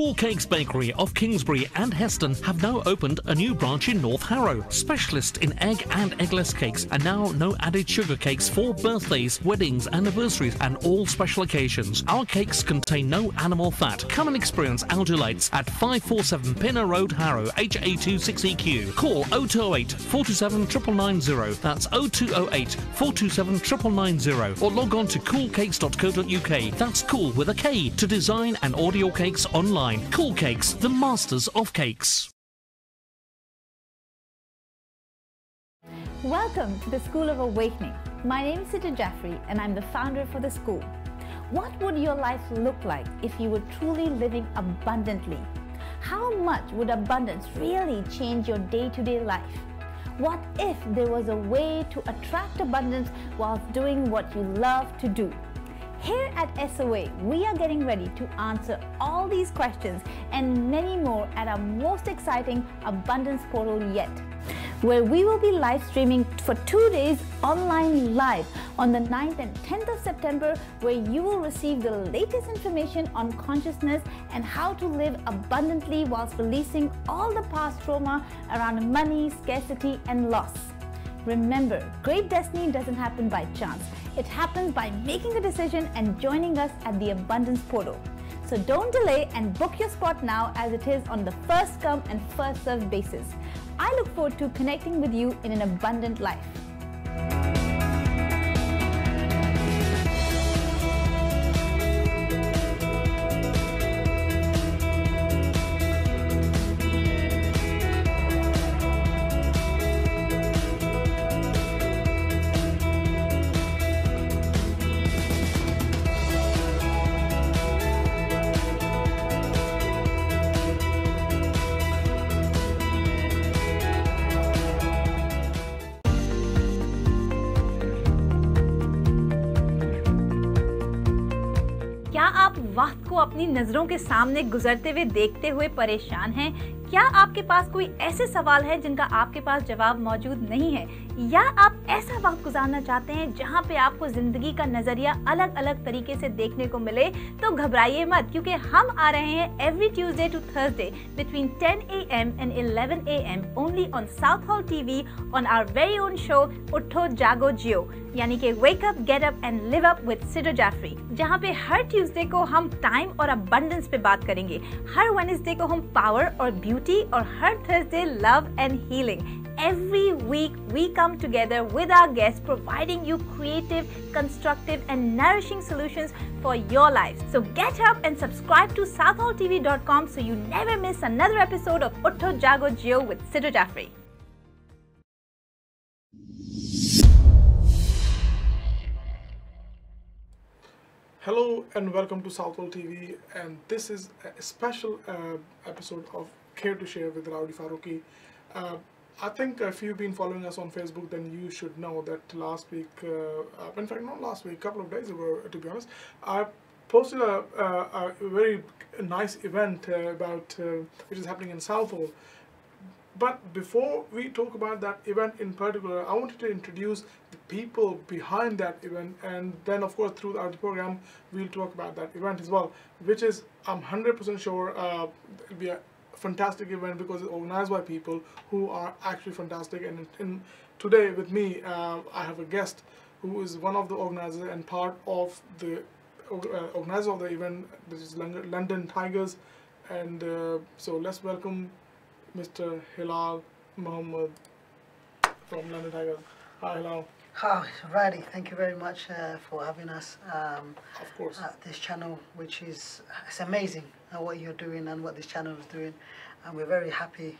Cool Cakes Bakery of Kingsbury and Heston have now opened a new branch in North Harrow. Specialist in egg and eggless cakes, and now no added sugar cakes for birthdays, weddings, anniversaries and all special occasions. Our cakes contain no animal fat. Come and experience our delights at 547 Pinner Road, Harrow, HA26EQ. Call 0208 427 990. That's 0208 427 990. Or log on to coolcakes.co.uk. That's cool with a K to design and order your cakes online. Cool Cakes, the masters of cakes. Welcome to the School of Awakening. My name is Sidra Jaffrey and I'm the founder for the school. What would your life look like if you were truly living abundantly? How much would abundance really change your day-to-day life? What if there was a way to attract abundance whilst doing what you love to do? Here at SOA, we are getting ready to answer all these questions and many more at our most exciting abundance portal yet, where we will be live streaming for 2 days online live on the 9th and 10th of September, where you will receive the latest information on consciousness and how to live abundantly whilst releasing all the past trauma around money, scarcity and loss. Remember, great destiny doesn't happen by chance. It happens by making a decision and joining us at the Abundance Portal. So don't delay and book your spot now, as it is on the first come and first served basis. I look forward to connecting with you in an abundant life. क्या आप वक्त को अपनी नजरों के सामने गुजरते हुए देखते हुए परेशान हैं? क्या आपके पास कोई ऐसे सवाल है जिनका आपके पास जवाब मौजूद नहीं है, या आप ऐसा वक्त गुजारना चाहते हैं जहां पे आपको जिंदगी का नजरिया अलग अलग तरीके से देखने को मिले? तो घबराइए मत, क्योंकि हम आ रहे हैं every Tuesday to Thursday between 10 AM and 11 AM only on Southall TV on our very own show उठो जागो जियो, यानी कि wake up, get up and live up with सिडर जाफरी, जहां पे हर ट्यूसडे को हम टाइम और अबंडेंस पे बात करेंगे, हर वेडनेसडे को हम पावर और ब्यूटी, और हर Thursday love and healing. Every week we come together with our guests, providing you creative, constructive and nourishing solutions for your life. So get up and subscribe to southaltv.com so you never miss another episode of Utho Jago Jio with Sidra Jaffrey. Hello and welcome to Southall TV, and this is a special episode of Care to Share with Rowdy Farooqi. I think if you've been following us on Facebook, then you should know that last week, in fact not last week, a couple of days ago to be honest, I posted a very nice event about which is happening in Southall. But before we talk about that event in particular, I wanted to introduce the people behind that event, and then of course throughout the program we'll talk about that event as well, which is, I'm 100% sure it'll be a fantastic event because it's organized by people who are actually fantastic. And today with me I have a guest who is one of the organizers and part of the organizer of the event, which is London Tigers. And so let's welcome Mr. Hilal Muhammad from London Tigers. Hi Hilal. Hi, Rowdy. Thank you very much for having us Of course. at this channel, which is, it's amazing what you're doing and what this channel is doing, and we're very happy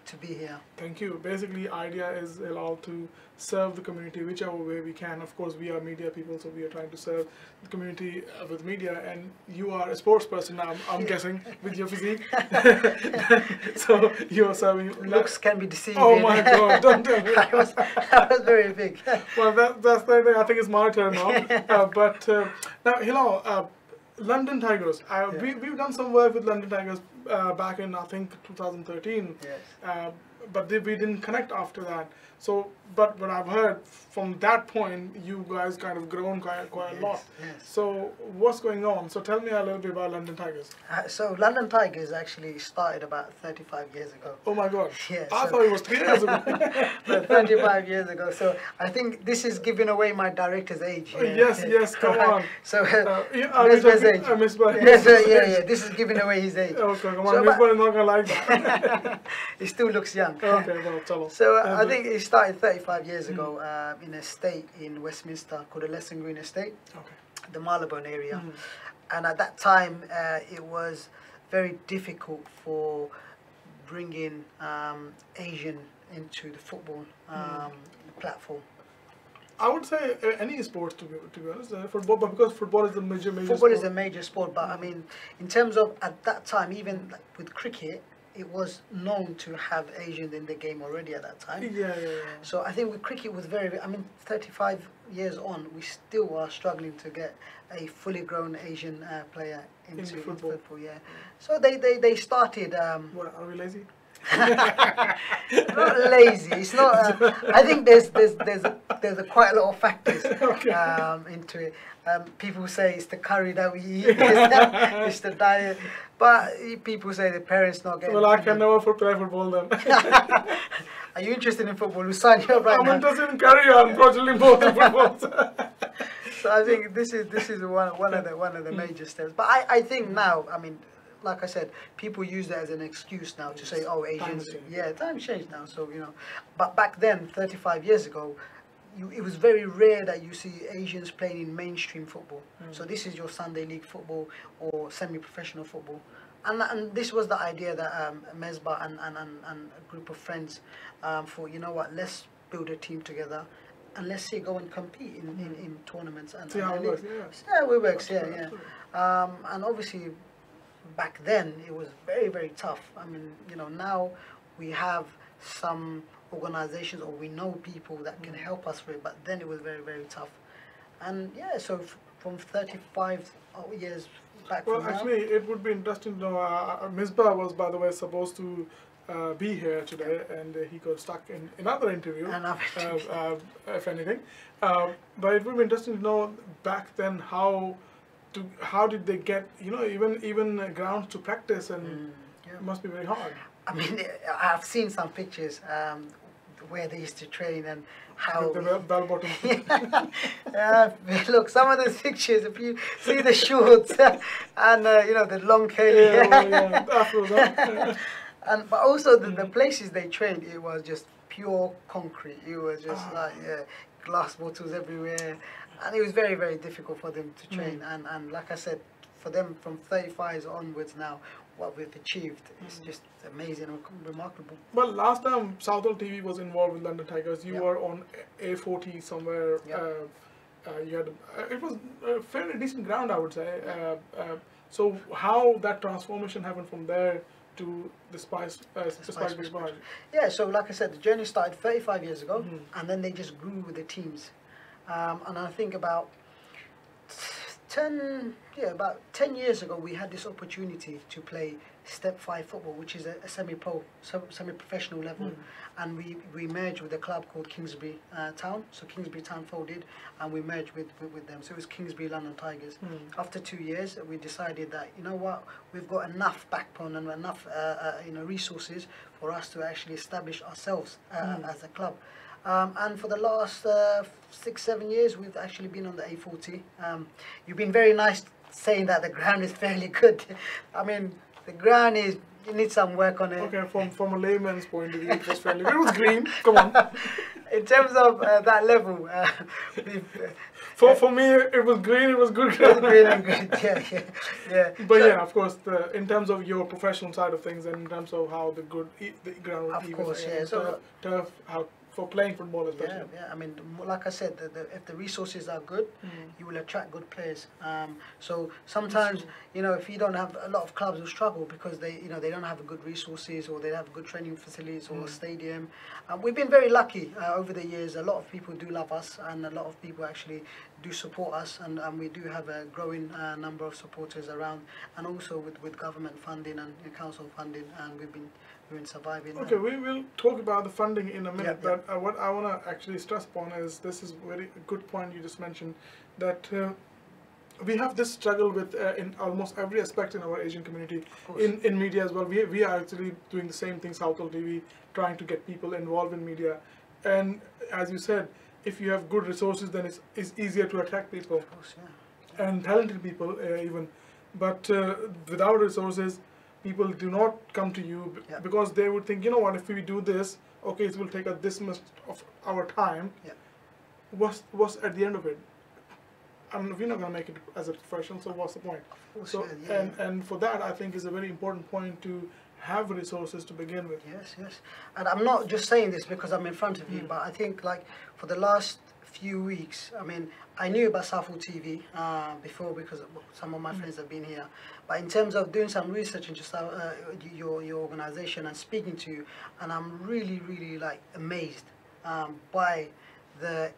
to be here. Thank you. Basically, idea is allowed to serve the community whichever way we can. Of course, we are media people, so we are trying to serve the community with media. And you are a sports person, I'm guessing, with your physique. So you are serving. Looks can be deceiving. Oh my God! Don't tell me. I was very big. Well, that's the thing. I think it's my turn now. But now, Hilal, London Tigers. We've done some work with London Tigers back in, I think, 2013. Yes. But we didn't connect after that. So, but I've heard from that point, you guys kind of grown quite a lot. Yes. So, what's going on? So, tell me a little bit about London Tigers. So London Tigers actually started about 35 years ago. Oh my God! Yeah, I thought it was 3 years ago. But 35 years ago. So I think this is giving away my director's age. Yes, come on. So Misba's age. Yes, yeah. This is giving away his age. Okay, come on. So, Misba is not gonna like that. He still looks young. Okay, well, chalo. So I think it started 35 years ago in an estate in Westminster called the Lesson Green Estate, the Marylebone area. And at that time, it was very difficult for bringing Asian into the football platform. I would say any sports, to be honest, football, but because football is the major football sport. Is a major sport, but I mean, in terms of at that time, even like with cricket, it was known to have Asians in the game already at that time. Yeah. So I think with cricket was very, I mean, 35 years on, we still are struggling to get a fully grown Asian player into football. Yeah. So they started. What, are we lazy? Not lazy. It's not. I think there's quite a lot of factors into it. People say it's the curry that we eat. It's the diet. But people say the parents not getting. Well, I can never play football then. Are you interested in football? We'll sign you up right now. I'm interested in curry, unfortunately, more than football. So I think this is one of the major steps. But I think now, I mean, like I said, people use that as an excuse now to say, oh, Asians, time's changed now. So, you know, but back then, 35 years ago, it was very rare that you see Asians playing in mainstream football. So this is your Sunday league football or semi-professional football. And this was the idea that Mesbah and a group of friends thought, you know what, let's build a team together and let's see, go and compete in tournaments. And see how it works, yeah, it works, yeah. And obviously, back then it was very, very tough. I mean, you know, now we have some organizations or we know people that can help us with it, but then it was very, very tough. And yeah, so from 35 years back well, from now, actually, it would be interesting to know. Misbah was, by the way, supposed to be here today, and he got stuck in another interview, if anything. But it would be interesting to know back then how did they get, you know, even grounds to practice, and it must be very hard. I mean, I've seen some pictures where they used to train and how the bell bottom. look, some of those pictures, if you see the shorts and you know, the long curly hair. And but also the places they trained, it was just pure concrete. It was just like glass bottles everywhere, and it was very, very difficult for them to train. And like I said, for them from 35s onwards now, what we've achieved is just amazing and remarkable. Well, last time Southall TV was involved with London Tigers, you were on A40 somewhere. You had it was a fairly decent ground, I would say. So how that transformation happened from there to the Spice Big Barge? Yeah, so like I said, the journey started 35 years ago, and then they just grew with the teams. And I think about 10 years ago, we had this opportunity to play Step 5 football, which is a semi-professional level, and we merged with a club called Kingsbury Town. So Kingsbury Town folded, and we merged with them. So it was Kingsbury London Tigers. After 2 years, we decided that, you know what, we've got enough backbone and enough resources for us to actually establish ourselves as a club. And for the last 6-7 years, we've actually been on the A40. You've been very nice saying that the ground is fairly good. I mean, the ground is, you need some work on it. Okay, from a layman's point of view, it was fairly good. It was green, come on. In terms of that level, for me, it was green, it was good ground. Green and good, yeah. But so, yeah, of course, in terms of your professional side of things, and in terms of how the ground would be, of course, yeah. So turf, how for playing football especially. Yeah. I mean, like I said, if the resources are good, you will attract good players. So sometimes, you know, if you don't have, a lot of clubs will struggle because they don't have good resources, or they have good training facilities or stadium. We've been very lucky over the years. A lot of people do love us, and a lot of people actually do support us, and we do have a growing number of supporters around, and also with government funding and council funding, and we've been surviving. Okay, we will talk about the funding in a minute, but But what I want to actually stress upon is, this is very good point you just mentioned, that we have this struggle with in almost every aspect in our Asian community, in media as well. We are actually doing the same thing, Southall TV, trying to get people involved in media. And as you said, if you have good resources, then it's easier to attract people, Of course, yeah. and talented people even. But without resources, people do not come to you because they would think, you know what, if we do this, okay, it will take us this much of our time. Yeah. What's at the end of it? And we're not going to make it as a profession, so what's the point? So, and for that, I think is a very important point to have resources to begin with. Yes, yes. And I'm not just saying this because I'm in front of you, but I think like for the last few weeks, I mean, I knew about Southall TV before because some of my friends have been here. But in terms of doing some research into your organization and speaking to you, and I'm really, really like amazed by the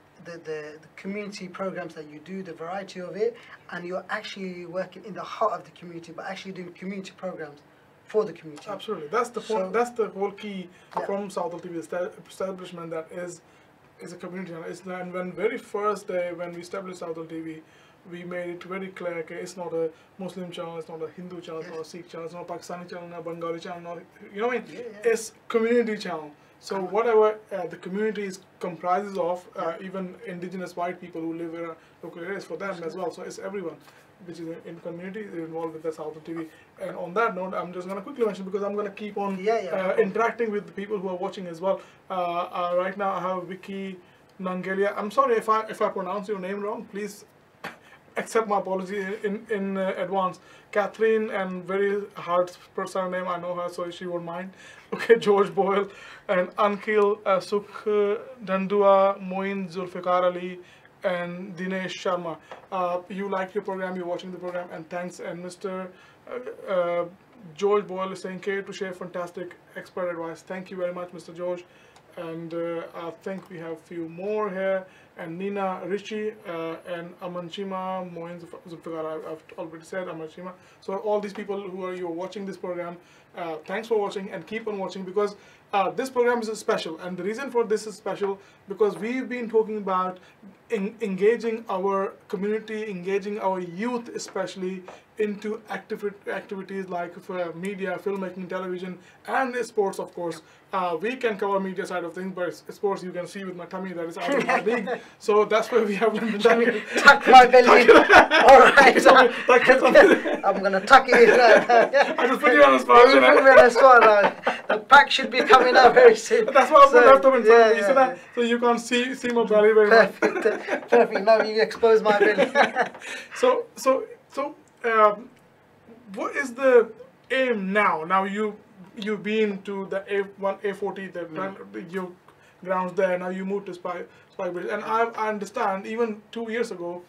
community programs that you do, the variety of it, and you're actually working in the heart of the community, but actually doing community programs for the community. Absolutely, that's the point. That's the whole key from Southall TV establishment. That is a community channel. And when very first day when we established Southall TV, we made it very clear. Okay, it's not a Muslim channel, it's not a Hindu channel, it's not a Sikh channel, it's not a Pakistani channel, not a Bengali channel. Not, you know what I mean? It's community channel. So whatever the community comprises of, even indigenous white people who live in local areas, for them as well. So it's everyone which is in community is involved with the Southall TV. And on that note, I'm just going to quickly mention, because I'm going to keep on interacting with the people who are watching as well. Right now I have Vicky Nangelia. I'm sorry if I pronounce your name wrong. Please accept my apology in advance. Catherine, and very hard person name, I know her, so she won't mind. Okay, George Boyle and Ankil Sukh Dandua, Moin Zulfikar Ali, and Dinesh Sharma. You like your program, you're watching the program, and thanks. And Mr. George Boyle is saying, care to share fantastic expert advice. Thank you very much, Mr. George. And I think we have a few more here. And Nina Rishi and Amanchima Moin Zulfikar, I've already said Amanchima. So all these people who are watching this program, thanks for watching, and keep on watching, because this program is special. And the reason for this is special because we've been talking about engaging our community, engaging our youth especially into activities like media, filmmaking, television, and sports, of course. We can cover media side of things, but sports, you can see with my tummy that is out of my league. So that's why we have tuck my belly. All right. I'm gonna tuck it in. I just put you on the spot. You put me on the spot. The pack should be coming out very soon. That's why I'm putting laptop in front of me, so you can't see my belly very much. Perfect. Now you expose my belly. So what is the aim now? Now you've been to the A40, your grounds there. Now you moved to Spy Bridge, and I understand even 2 years ago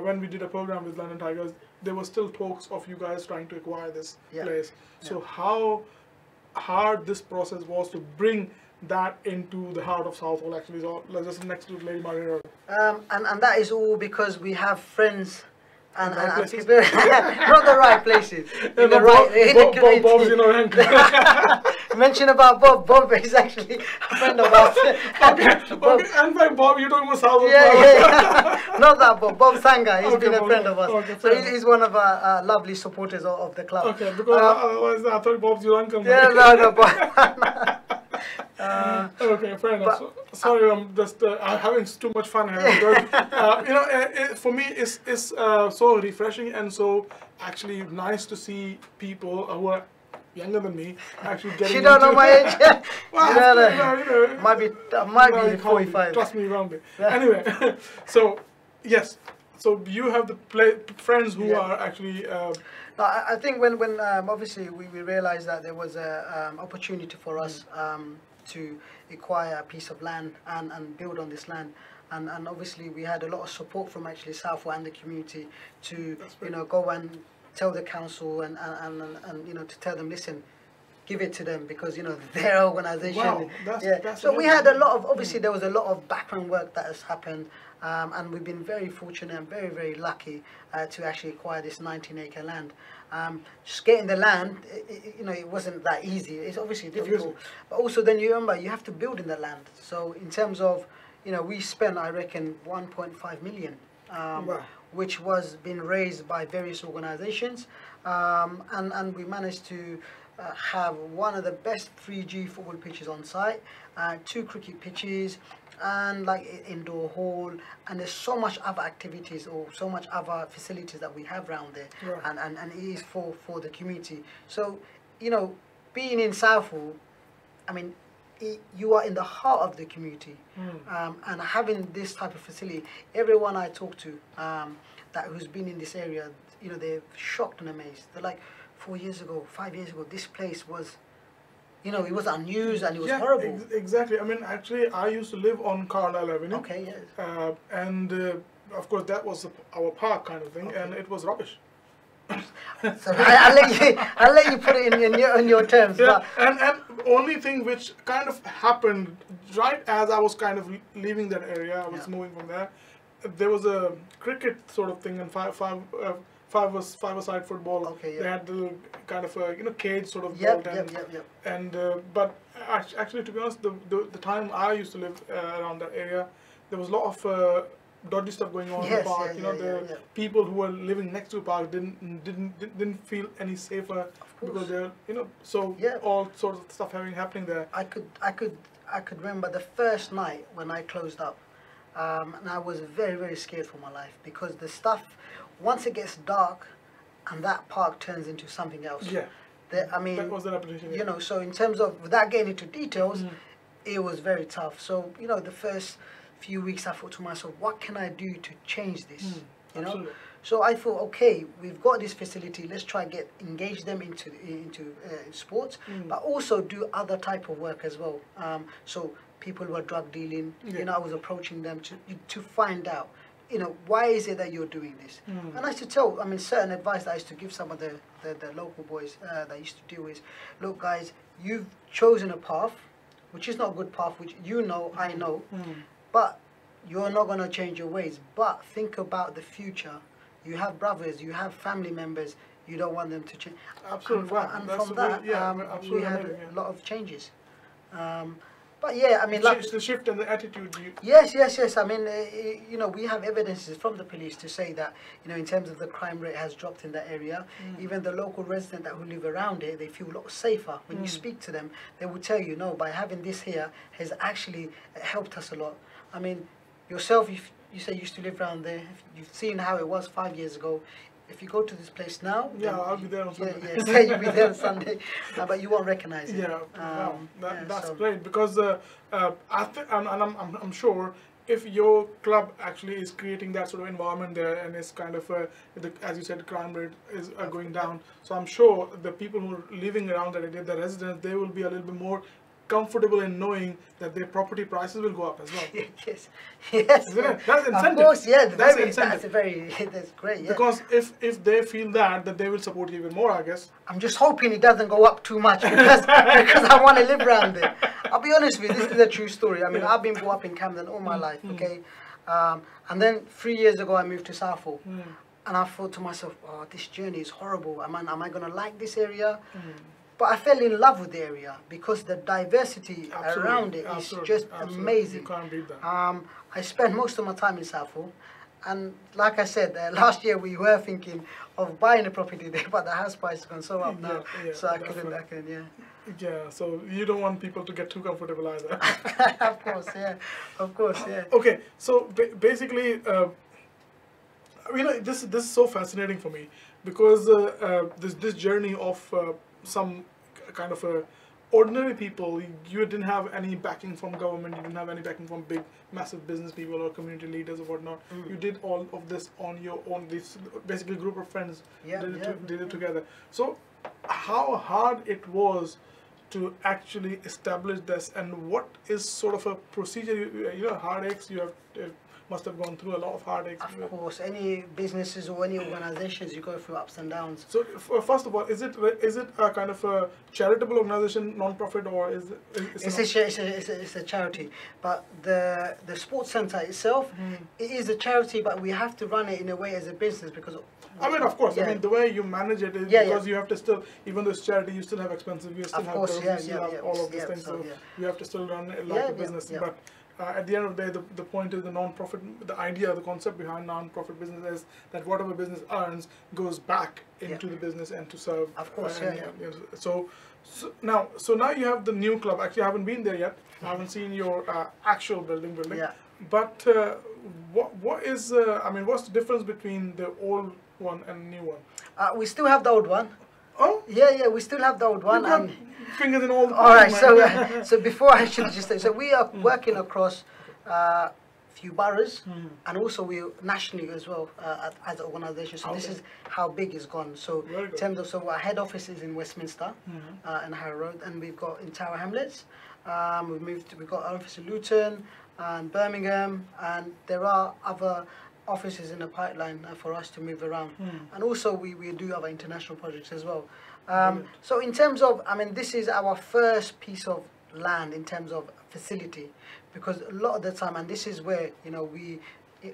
when we did a program with London Tigers, there were still talks of you guys trying to acquire this place. So how hard this process was to bring that into the heart of Southall, actually, so just next to Lady Margaret Road. And that is all because we have friends and people, not the right places. In the right Bob's, you know. Mention about Bob. Bob is actually a friend of ours. Okay, and by Bob, you're talking about Southall. Not that Bob. Bob Sanga. He's been a friend of us. Okay, so he's one of our lovely supporters of the club. Okay, because otherwise I thought Bob's your uncle. Yeah, no, Bob. Okay, fair enough. Sorry, I'm just having too much fun here. Because, you know, for me, it's so refreshing and so actually nice to see people who are younger than me actually getting. She don't know my age. Well, might be 45. Trust me, around me. Anyway, so yes, so you have the friends who are actually. No, I think when obviously we realized that there was a opportunity for us to acquire a piece of land and build on this land, and obviously we had a lot of support from actually Southall and the community to go and tell the council and you know, to tell them, listen, give it to them because, you know, their organisation. Wow, that's so we had a lot of, obviously there was a lot of background work that has happened, and we've been very fortunate and very, very lucky to actually acquire this 19-acre land. Just getting the land, you know, it wasn't that easy. It's obviously difficult, but also then you remember you have to build in the land. So in terms of, you know, we spent, I reckon, 1.5 million, which was being raised by various organisations, and we managed to have one of the best 3G football pitches on site, 2 cricket pitches, and like indoor hall, and there's so much other activities or so much other facilities that we have around there, and it is for the community. So, you know, being in Southall, I mean, you are in the heart of the community, and having this type of facility, everyone I talk to that who's been in this area, you know, they're shocked and amazed. They're like, 4 years ago, 5 years ago, this place was, you know, it was unused and it was horrible. Exactly. I mean, actually, I used to live on Carlisle Avenue. Okay, yes. And of course, that was our park kind of thing, and it was rubbish. So I'll let you put it in your terms. Yeah, and only thing which kind of happened right as I was kind of leaving that area, I was moving from there was a cricket sort of thing and five-a-side football. Okay, They had the kind of a, you know, cage sort of built, and but actually, to be honest, the time I used to live around that area, there was a lot of dodgy stuff going on in the park. You know, the people who were living next to the park didn't feel any safer because they're, you know, so all sorts of stuff happening there. I could remember the first night when I closed up, and I was very, very scared for my life because the stuff, once it gets dark and that park turns into something else. I mean, that was the reputation. You know, so in terms of, without getting into details, it was very tough. So, you know, the first few weeks I thought to myself, what can I do to change this? You know? So I thought, okay, we've got this facility, let's try and engage them into sports, but also do other type of work as well. So people who are drug dealing, you know, I was approaching them to find out, you know, why is it that you're doing this? And I used to tell, I mean, certain advice that I used to give some of the local boys that I used to do is, look guys, you've chosen a path, which is not a good path, which you know, I know, but you're not going to change your ways. But think about the future. You have brothers, you have family members, you don't want them to change. Absolutely. And from that, we had a lot of changes. But yeah, I mean, like the shift in the attitude. Yes. I mean, you know, we have evidences from the police to say that, you know, in terms of the crime rate has dropped in that area. Even the local residents who live around it, they feel a lot safer. When you speak to them, they will tell you, no, by having this here has actually helped us a lot. I mean, yourself, you say you used to live around there. You've seen how it was 5 years ago. If you go to this place now, I'll be there on Sunday. You'll be there on Sunday, but you won't recognize it. That's great because I'm sure if your club actually is creating that sort of environment there and it's kind of as you said, crime rate is going down. So I'm sure the people who are living around that area, the residents, they will be a little bit more comfortable in knowing that their property prices will go up as well. Yes. Isn't it? That's incentive. Of course, that's great. Yeah. Because if they feel that they will support you even more, I guess. I'm just hoping it doesn't go up too much because I want to live around there. I'll be honest with you, this is a true story. I mean, I've been brought up in Camden all my life, okay? And then 3 years ago, I moved to Southall. And I thought to myself, oh, this journey is horrible. Am I going to like this area? But I fell in love with the area because the diversity around it is just amazing. You can't beat that. I spent most of my time in Southall, and like I said, last year we were thinking of buying a property there, but the house price has gone so up now, so I couldn't. Yeah, so you don't want people to get too comfortable either. Of course, yeah. Okay, so basically, you know, this is so fascinating for me because this journey of some kind of ordinary people, you didn't have any backing from government, you didn't have any backing from big massive business people or community leaders or whatnot. You did all of this on your own. This basically group of friends did it together. So how hard it was to actually establish this, and what is sort of a procedure, you know, heartaches you have must have gone through a lot of heartaches. Of course, any businesses or any organizations, you go through ups and downs. So first of all, is it a kind of a charitable organization, non-profit, or is it? It's a charity, but the sports center itself, it is a charity, but we have to run it in a way as a business because. I mean, of course. I mean, the way you manage it is because you have to still, even though it's charity, you still have expenses. You still have bills, you still have all of these things. So you have to still run it like a business. But at the end of the day, the point is the non-profit. The idea, the concept behind non-profit business is that whatever business earns goes back into the business and to serve. Of course, So now you have the new club. Actually, I haven't been there yet. I haven't seen your actual building. Yeah. But what is? I mean, what's the difference between the old one and new one? We still have the old one. Oh? Yeah, we still have the old one. And fingers in all the all right, so before I should just say, so we are working across a few boroughs, and also we nationally as well as an organisation. So this is how big it's gone. So in terms of, so our head office is in Westminster, in Harrow Road, and we've got in Tower Hamlets. We've got our office in Luton and Birmingham, and there are other offices in the pipeline for us to move around. And also we do other international projects as well. So in terms of, I mean, this is our first piece of land in terms of facility, because a lot of the time, and this is where, you know, we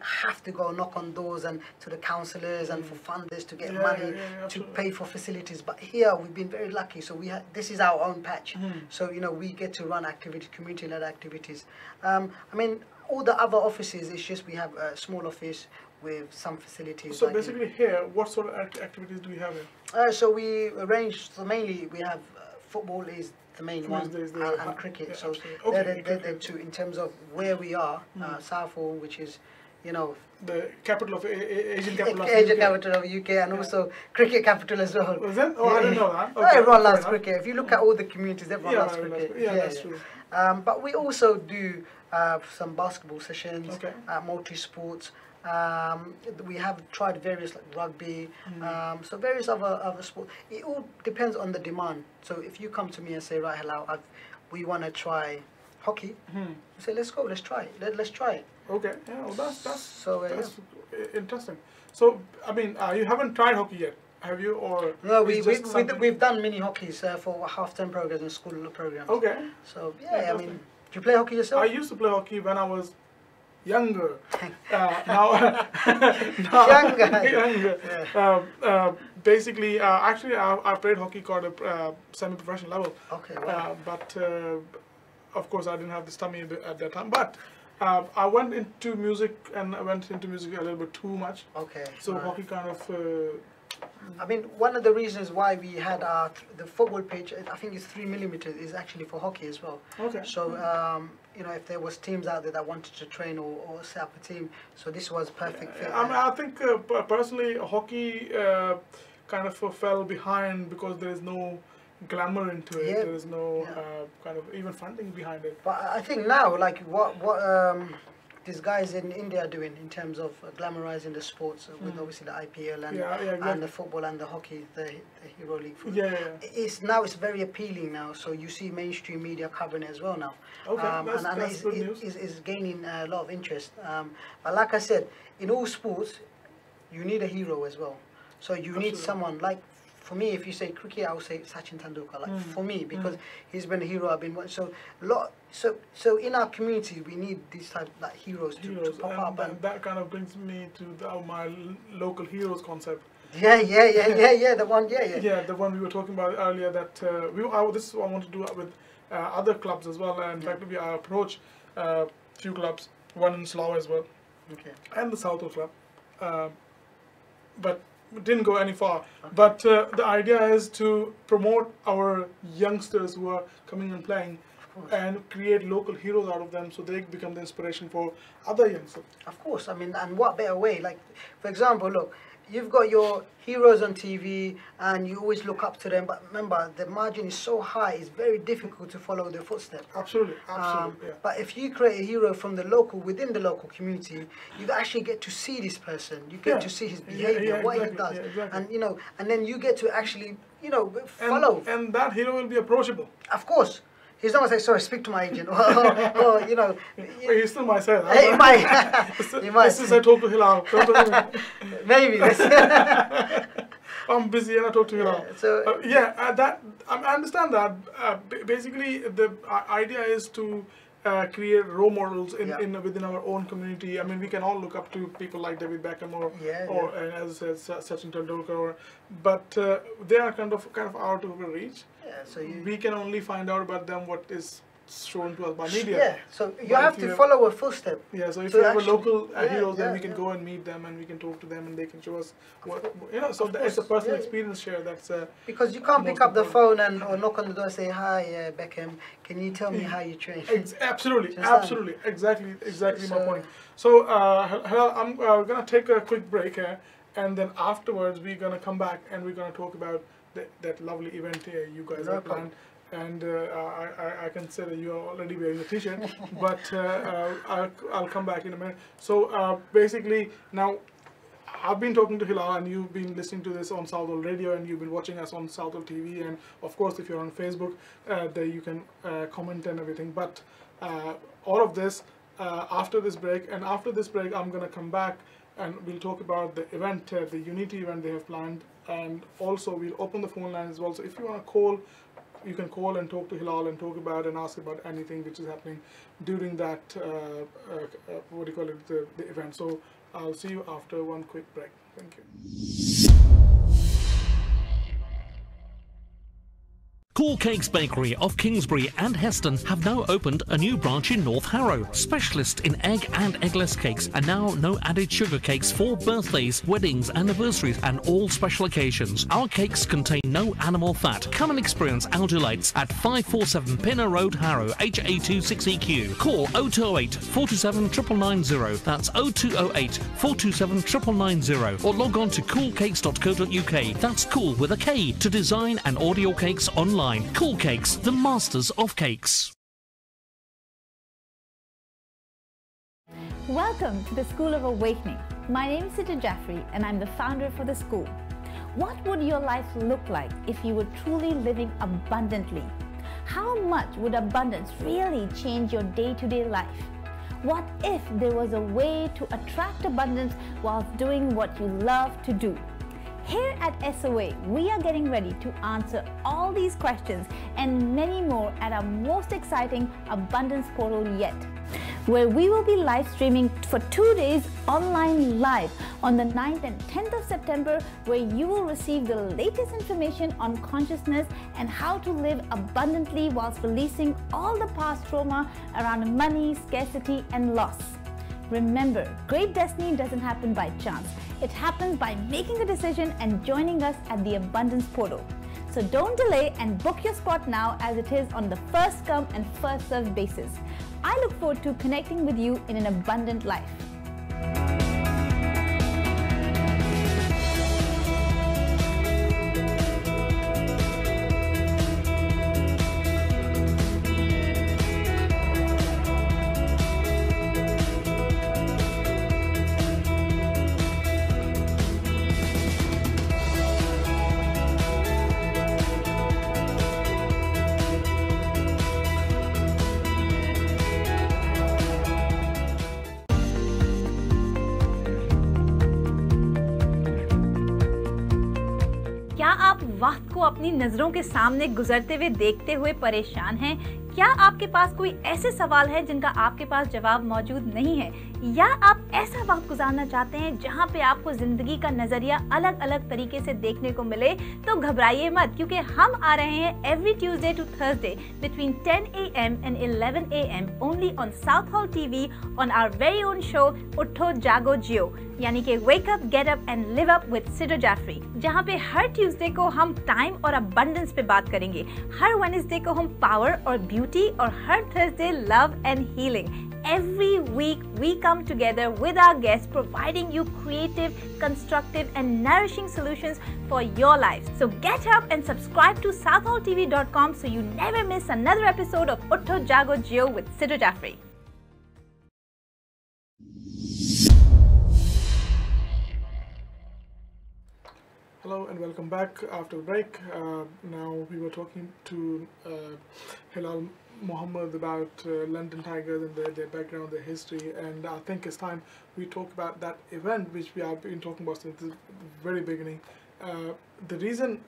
have to go knock on doors and to the councillors and for funders to get money to pay for facilities. But here we've been very lucky, so this is our own patch. So, you know, we get to run activities, community-led activities. I mean, all the other offices, it's just we have a small office with some facilities. So like basically here, what sort of activities do we have here? So we arrange, so mainly we have football is the main one, and cricket. Yeah, so okay, they're the two in terms of where we are, Southall, which is, you know, the capital of Asian capital of UK, and also cricket capital as well. Was that? Oh, I didn't know that. Okay, everyone loves cricket. If you look at all the communities, everyone loves cricket. Yeah, that's true. But we also do some basketball sessions, multi-sports. We have tried various like rugby, so various other sports. It all depends on the demand. So if you come to me and say, right, hello, we want to try hockey, you say, let's go, let's try it. Let's try it. Okay, yeah, well, that's interesting. So, I mean, you haven't tried hockey yet, have you? Or no, we've done mini hockeys for half-term programs and school programs. Okay. So yeah, I mean, do you play hockey yourself? I used to play hockey when I was younger. Basically, actually, I played hockey called a semi-professional level. Okay. Wow. But of course, I didn't have the stomach at that time. But I went into music, and I went into music a little bit too much. Okay. So hockey kind of. I mean, one of the reasons why we had the football pitch, I think it's 3mm, is actually for hockey as well. Okay. So, you know, if there was teams out there that wanted to train or set up a team, so this was perfect fit. I mean, I think personally, hockey kind of fell behind because there is no glamour into it. There is no kind of even funding behind it. But I think now, like what these guys in India are doing in terms of glamorizing the sports with obviously the IPL and and the football and the hockey, the Hero League football. It's very appealing now. So you see mainstream media covering it as well now. Okay, that's good news. It's gaining a lot of interest. But like I said, in all sports, you need a hero as well. So you need someone like. For me, if you say cricket, I would say Sachin Tendulkar. Like for me, because he's been a hero. I've been so in our community, we need these type like heroes to pop up, and that kind of brings me to my local heroes concept. The one, the one we were talking about earlier. That this is what I want to do with other clubs as well. And in fact, we approach few clubs, one in Slough as well, and the Southall club, but didn't go any far. But the idea is to promote our youngsters who are coming and playing and create local heroes out of them so they become the inspiration for other youngsters. Of course, I mean, and what better way? Like, for example, look, you've got your heroes on TV and you always look up to them, but remember, the margin is so high, it's very difficult to follow their footsteps. Absolutely. But if you create a hero from within the local community, you actually get to see this person, you get to see his behavior, what he does, and you know, and then you get to actually, you know, follow. And that hero will be approachable. Of course. He's not going to say, sorry, speak to my agent. or you know. But he still might say that. He might. He might. This is I talk to Hilal. Don't talk to me. Maybe. I'm busy and I talk to Hilal. I understand that. Basically, the idea is to create role models within our own community. I mean, we can all look up to people like David Beckham or and as I said, Sachin Tendulkar, but they are kind of out of our reach. Yeah, so we can only find out about them what is shown to us by media. Yeah, so you have to follow a footstep. Yeah, so if you have a local heroes, then we can go and meet them and we can talk to them and they can show us what, you know, so it's a personal experience share that's because you can't pick up the phone or knock on the door and say, hi Beckham, can you tell me how you train? Absolutely, exactly my point. So I'm gonna take a quick break here, and then afterwards we're gonna come back and we're gonna talk about that lovely event here you guys have planned. And I can say that you are already wearing a t-shirt, but I'll come back in a minute. So basically, now I've been talking to Hilal and you've been listening to this on Southall Radio and you've been watching us on Southall TV, and of course if you're on Facebook, there you can comment and everything. But all of this after this break, and after this break I'm gonna come back and we'll talk about the event, the Unity event they have planned, and also we'll open the phone line as well. So if you want to call, you can call and talk to Hilal and talk about and ask about anything which is happening during that the event. So I'll see you after one quick break. Thank you. Cool Cakes Bakery of Kingsbury and Heston have now opened a new branch in North Harrow. Specialist in egg and eggless cakes, and now no added sugar cakes for birthdays, weddings, anniversaries and all special occasions. Our cakes contain no animal fat. Come and experience our delights at 547 Pinner Road, Harrow, HA26EQ. Call 0208 427 990. That's 0208 427 990. Or log on to coolcakes.co.uk. That's cool with a K to design and order your cakes online. Cool Cakes, the masters of cakes. Welcome to the School of Awakening. My name is Sita Jaffrey and I'm the founder for the school. What would your life look like if you were truly living abundantly? How much would abundance really change your day-to-day life? What if there was a way to attract abundance whilst doing what you love to do? Here at SOA, we are getting ready to answer all these questions and many more at our most exciting Abundance Portal yet, where we will be live streaming for 2 days online live on the 9th and 10th of September, where you will receive the latest information on consciousness and how to live abundantly whilst releasing all the past trauma around money, scarcity and loss. Remember, great destiny doesn't happen by chance. It happens by making a decision and joining us at the Abundance Portal. So don't delay and book your spot now, as it is on the first come and first served basis. I look forward to connecting with you in an abundant life. क्या आप वक्त को अपनी नजरों के सामने गुजरते हुए देखते हुए परेशान हैं? क्या आपके पास कोई ऐसे सवाल है जिनका आपके पास जवाब मौजूद नहीं है, या आप ऐसा वक्त गुजारना चाहते हैं जहां पे आपको जिंदगी का नजरिया अलग अलग तरीके से देखने को मिले? तो घबराइए मत, क्योंकि हम आ रहे हैं every Tuesday to Thursday between 10 AM and 11 AM only on Southall TV on our very own show उठो जागो जियो, यानी कि wake up, get up and live up with Sita Jafri, जहां पे हर ट्यूसडे को हम टाइम और अबंडेंस पे बात करेंगे, हर वेडनेसडे को हम पावर और ब्यूटी, और हर Thursday love and healing. Every week we come together with our guests, providing you creative, constructive and nourishing solutions for your life. So get up and subscribe to southaltv.com so you never miss another episode of Utho Jago Jio with Sita Jaffrey. Hello and welcome back after the break. Now we were talking to Hilal Muhammad, about London Tigers and their background, their history, and I think it's time we talk about that event which we have been talking about since the very beginning. The reason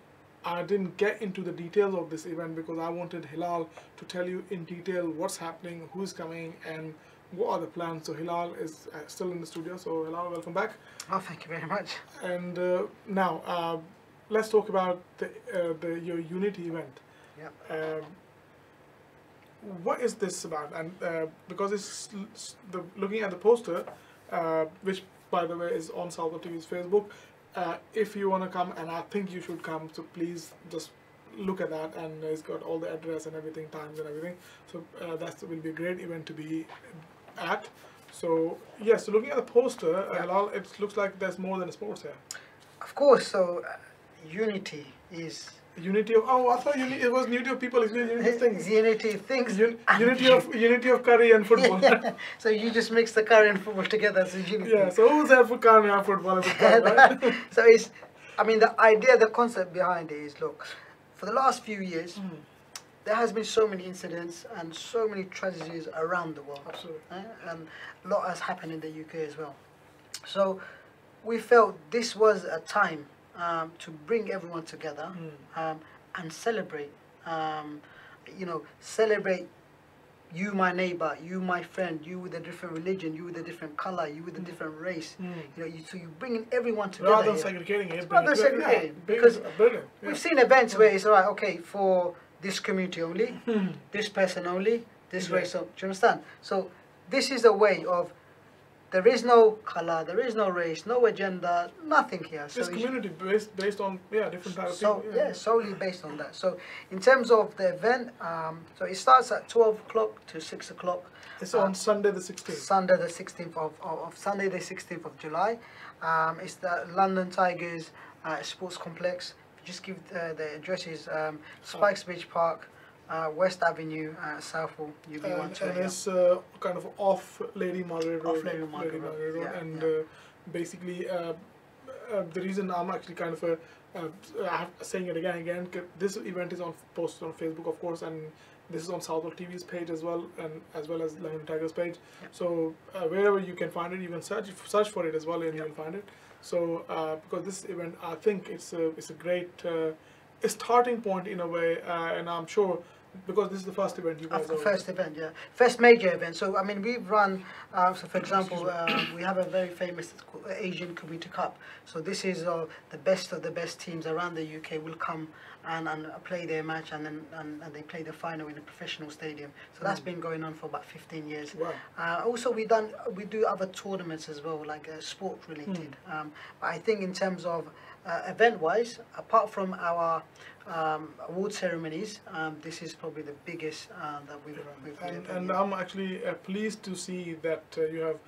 I didn't get into the details of this event because I wanted Hilal to tell you in detail what's happening, who's coming, and what are the plans. So Hilal is still in the studio. So Hilal, welcome back. Oh, thank you very much. And now let's talk about your Unity event. Yeah. What is this about? And because it's looking at the poster, which by the way is on Southall TV's Facebook. If you want to come, and I think you should come, so please just look at that, and it's got all the address and everything, times and everything. So that will be a great event to be at. So yes, so looking at the poster, Hilal, it looks like there's more than sports here. Of course. So Unity is Unity of I thought it was unity of people. It's unity of things. Unity of things. Unity of curry and football. Yeah. So you just mix the curry and football together. So unity. Yeah. So who's there for curry and football? Right? So it's. I mean, the idea, the concept behind it is, look, for the last few years, there has been so many incidents and so many tragedies around the world. Absolutely. And a lot has happened in the UK as well. So we felt this was a time to bring everyone together and celebrate. Celebrate you, my neighbor, you, my friend, you with a different religion, you with a different color, you with a different race. So you're bringing everyone together. Rather than segregating it. Rather than segregating, because we've seen events where it's alright, okay, for this community only, this person only, this race. Do you understand? So this is a way of. There is no color, there is no race, no agenda, nothing here. So it's community based on different types of people. Yeah, solely based on that. So in terms of the event, so it starts at 12 o'clock to 6 o'clock. It's on Sunday the 16th. Sunday the 16th of Sunday the 16th of July. It's the London Tigers Sports Complex. Just give the addresses: Spikes Beach Park, West Avenue, Southall, UB1. And it's kind of off Lady Margaret Road. Off Lady Margaret Road. Yeah, and basically, the reason I'm actually kind of saying it again, this event is posted on Facebook, of course, and this is on Southall TV's page as well, and as well as London Tigers page. Yeah. So wherever you can find it, you can search for it as well, and you will find it. So because this event, I think it's a great starting point in a way, and I'm sure. Because this is the first event you guys first event, yeah. First major event. So, I mean, we've run, so for example, we have a very famous Asian Community Cup. So this is the best of the best teams around the UK will come and play their match, and then they play the final in a professional stadium. So that's been going on for about 15 years. Wow. Also, we do other tournaments as well, like sport related. But I think in terms of event-wise, apart from our award ceremonies, this is probably the biggest that we've done. And I'm actually pleased to see that you have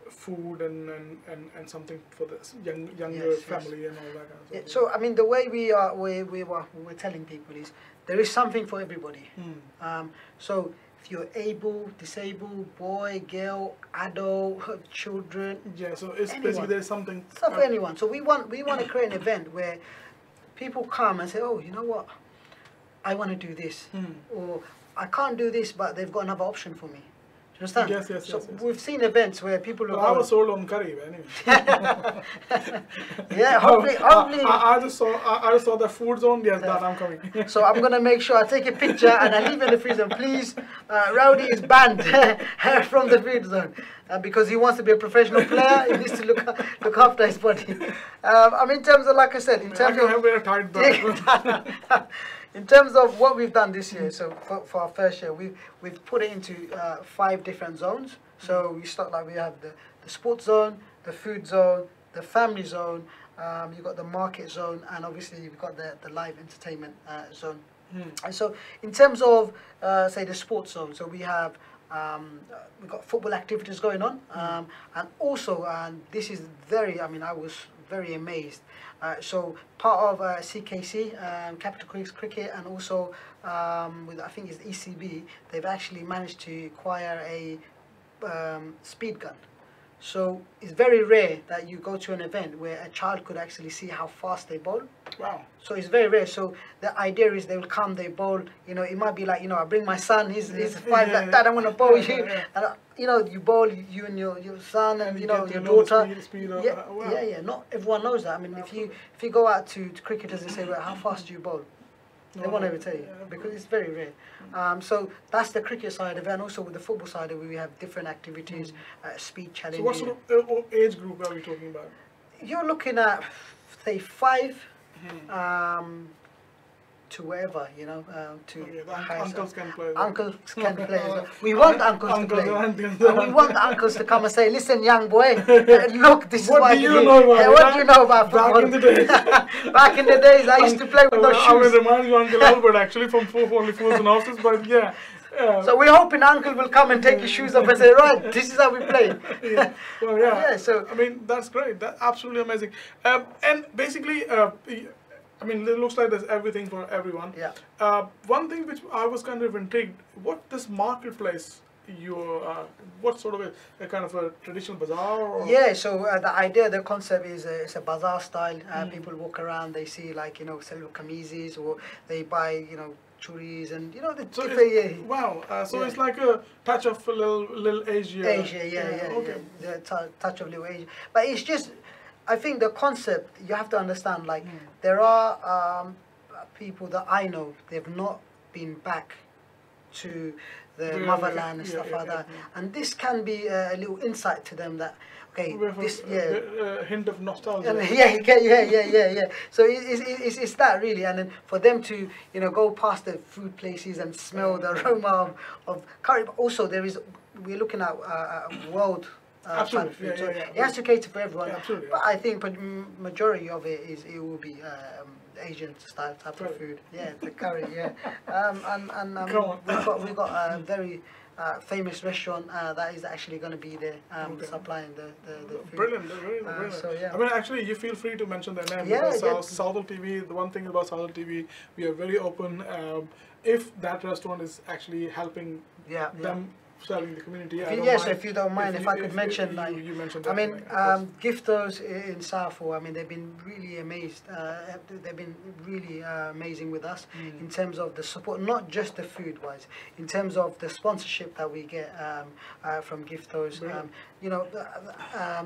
food and something for the younger family and all that kind of stuff. Yeah, so I mean, the way we're telling people is there is something for everybody. So if you're able, disabled, boy, girl, adult, children, so it's anyone. Basically there's something. It's not for anyone. So we want to create an event where people come and say, oh, you know what, I want to do this, or I can't do this, but they've got another option for me. Do you understand? Yes. So we've seen events where people I was sold on curry, anyway. Yeah, hopefully. I just saw the food zone. Yes, that I'm coming. So I'm gonna make sure I take a picture and I leave it in the freezer. Please, Rowdy is banned from the food zone because he wants to be a professional player. He needs to look after his body. I mean, in terms of, like I said, in terms of in terms of what we've done this year, so for our first year, we've put it into 5 different zones. So we start like we have the sports zone, the food zone, the family zone. You've got the market zone, and obviously you've got the live entertainment zone. And so in terms of say the sports zone, so we have we've got football activities going on, and also this is very. I mean, I was very amazed. So part of CKC, Capital Cricket, and also with I think it's ECB, they've actually managed to acquire a speed gun. So it's very rare that you go to an event where a child could actually see how fast they bowl. Wow. So it's very rare. So the idea is they will come, they bowl. You know, it might be like, you know, I bring my son, he's 5, like, Dad, I'm going to bowl you. And, you know, you bowl, you and your son and, you know, your daughter. Speed wow. Yeah. Not everyone knows that. I mean, if you go out to cricketers and say, well, how fast do you bowl? They won't ever tell you because it's very rare. So that's the cricket side of it, and also with the football side of it, we have different activities, speed challenges. So what sort of age group are we talking about? You're looking at, say, 5 to wherever, you know, to uncles can play. Uncles can play. We want uncles to play. And we want the uncles to come and say, listen, young boy, look, this is what you know about what do you know about football? Back in the days. Back in the days, I used to play with those shoes. I will remind you, Uncle Albert, actually, from Only Fools and Horses, but yeah. So we're hoping Uncle will come and take his shoes off and say, right, this is how we play. Well, yeah. So I mean, that's great. That's absolutely amazing. And basically, I mean, it looks like there's everything for everyone. Yeah. One thing which I was kind of intrigued, what this marketplace, what sort of a kind of a traditional bazaar? Or? Yeah, so the idea, the concept is it's a bazaar style. People walk around, they see like, you know, sell kamizis, or they buy, you know, churis and, you know, the so different, wow, so it's like a touch of a little Asia. Asia, okay. The touch of little Asia. But it's just, I think the concept, you have to understand, like, there are people that I know, they've not been back to the motherland and stuff like that. And this can be a little insight to them that, okay, this, a hint of nostalgia. Yeah. So it's that really, and then for them to, you know, go past the food places and smell the aroma of curry. But also we're looking at world. Absolutely, food. So it has to cater for everyone. Yeah, absolutely. But I think majority of it will be Asian style type of food. Yeah, the curry. Yeah, we've got a very famous restaurant that is actually going to be there supplying the food. Brilliant, brilliant. So, yeah. I mean, actually, you feel free to mention their name. Yeah, Southall TV. The one thing about Southall TV, we are very open. If that restaurant is actually helping them. Serving the community. Yes, if you don't mind, if I could mention, like, you mentioned I mean, Giftos in Southall, I mean, they've been really amazed. They've been really amazing with us in terms of the support, not just the food-wise, in terms of the sponsorship that we get from Giftos. You know,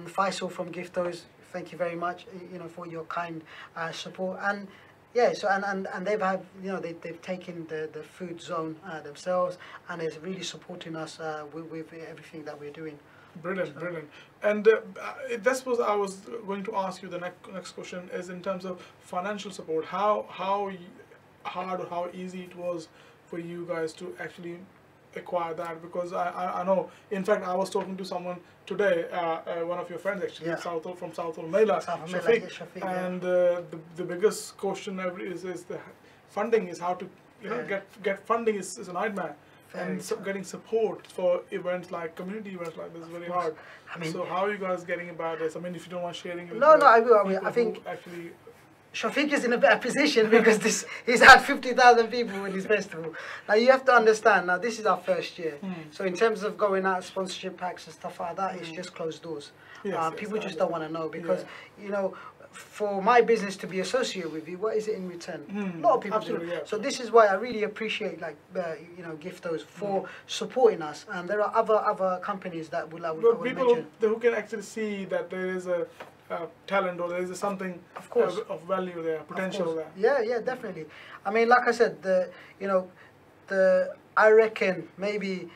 Faisal from Giftos, thank you very much, you know, for your kind support. And yeah, so and they've had, you know, they've taken the food zone themselves, and is really supporting us with everything that we're doing. Brilliant, brilliant. And this was, I was going to ask you, the next question is in terms of financial support. How hard or how easy it was for you guys to actually acquire that? Because I know, in fact, I was talking to someone today, one of your friends actually, from Southall Mela, Shafiq, and the biggest question is the funding. Is how to get funding is a nightmare. And getting support for events like community events like this is very hard. I mean, so how are you guys getting about this? I mean, if you don't want sharing. No, I will. I mean, I think actually. Shafiq is in a better position because he's had 50,000 people in his festival. Now you have to understand, now this is our first year. So in terms of going out, sponsorship packs and stuff like that, it's just closed doors. People just don't want to know because, you know, for my business to be associated with you, what is it in return? A lot of people do. So this is why I really appreciate, like, you know, Giftos for supporting us. And there are other companies that I would people who can actually see that there is a talent, or there is something of value there, potential there. Yeah, definitely. I mean, like I said, I reckon maybe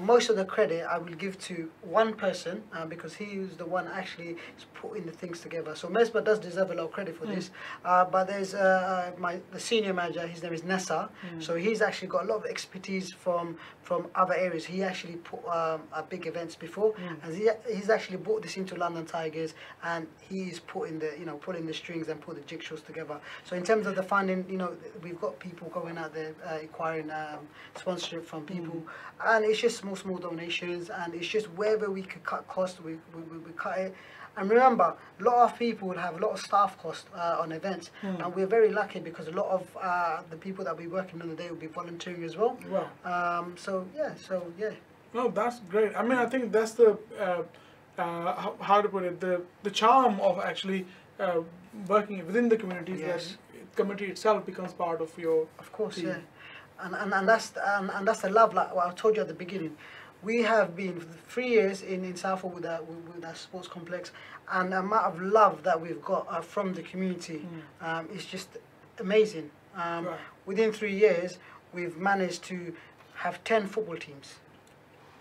most of the credit I will give to one person because he is the one actually is putting the things together. So Mesbah does deserve a lot of credit for this. But there's the senior manager, his name is Nessa. So he's actually got a lot of expertise from other areas. He actually put big events before, and he's actually brought this into London Tigers, and he's putting pulling the strings and put the jigsaws together. So in terms of the funding, you know, we've got people going out there acquiring sponsorship from people, and it's just small donations, and it's just wherever we could cut costs, we cut it. And remember, a lot of people will have a lot of staff costs on events, and we're very lucky because a lot of the people that we're working on the day will be volunteering as well. Wow. So yeah. No, that's great. I mean, I think that's the how to put it, the charm of actually working within the communities, Yes. that community itself becomes part of your Of course, team. yeah, and that's the love. Like what I told you at the beginning, we have been for 3 years in Southall with our sports complex, and the amount of love that we've got from the community is just amazing. Right. Within 3 years, we've managed to have 10 football teams.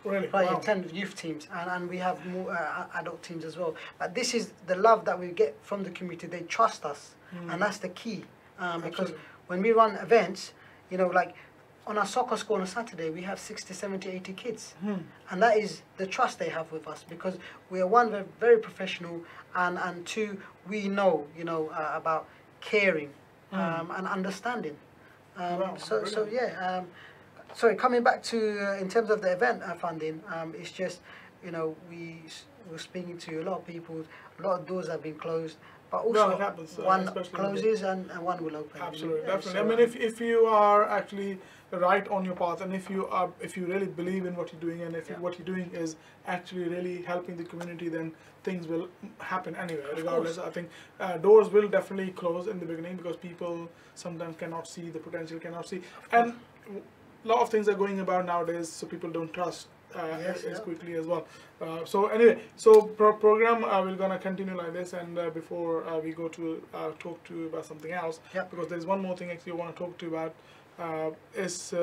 Really? Right, Wow. 10 youth teams, and we have more adult teams as well. But this is the love that we get from the community. They trust us, and that's the key. Because Absolutely. when we run events, you know, like on our soccer school on a Saturday, we have 60, 70, 80 kids. And that is the trust they have with us, because we are, one, very, very professional, and two, we know, you know, about caring and understanding. Wow, So brilliant. yeah. Sorry, coming back to in terms of the event funding, it's just, you know, we were speaking to a lot of people, a lot of doors have been closed, but also No, it happens, one especially in the- closes and one will open. Absolutely, Yeah, definitely. so, I mean, if you are actually right on your path, and if you really believe in what you're doing, and if what you're doing is actually really helping the community, then things will happen anyway. Regardless, I think doors will definitely close in the beginning, because people sometimes cannot see the potential, cannot see, and a lot of things are going about nowadays, so people don't trust as quickly as well. So anyway, so program we're gonna continue like this, and before we go to talk to you about something else, because there's one more thing actually I want to talk to you about, is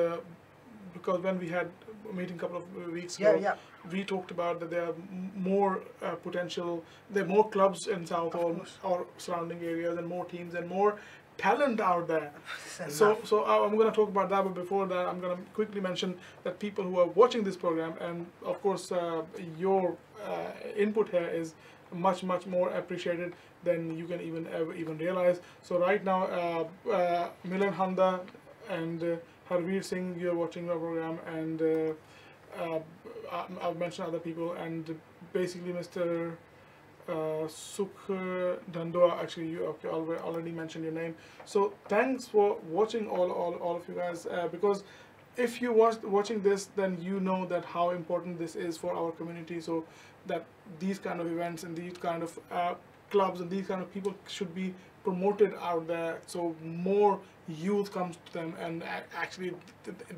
because when we had a meeting a couple of weeks ago, we talked about that there are more potential, there are more clubs in Southall or surrounding areas, and more teams and more talent out there. So I'm going to talk about that, but before that I'm going to quickly mention that people who are watching this program, and of course your input here is much more appreciated than you can even realize. So right now Milan Handa and Harveer Singh, you're watching the program, and I've mentioned other people, and basically Mr. Sukh Dandoa, actually you already mentioned your name. So thanks for watching all of you guys, because if you watching this, then you know that how important this is for our community, so that these kind of events and these kind of clubs and these kind of people should be promoted out there, so more youth comes to them, and actually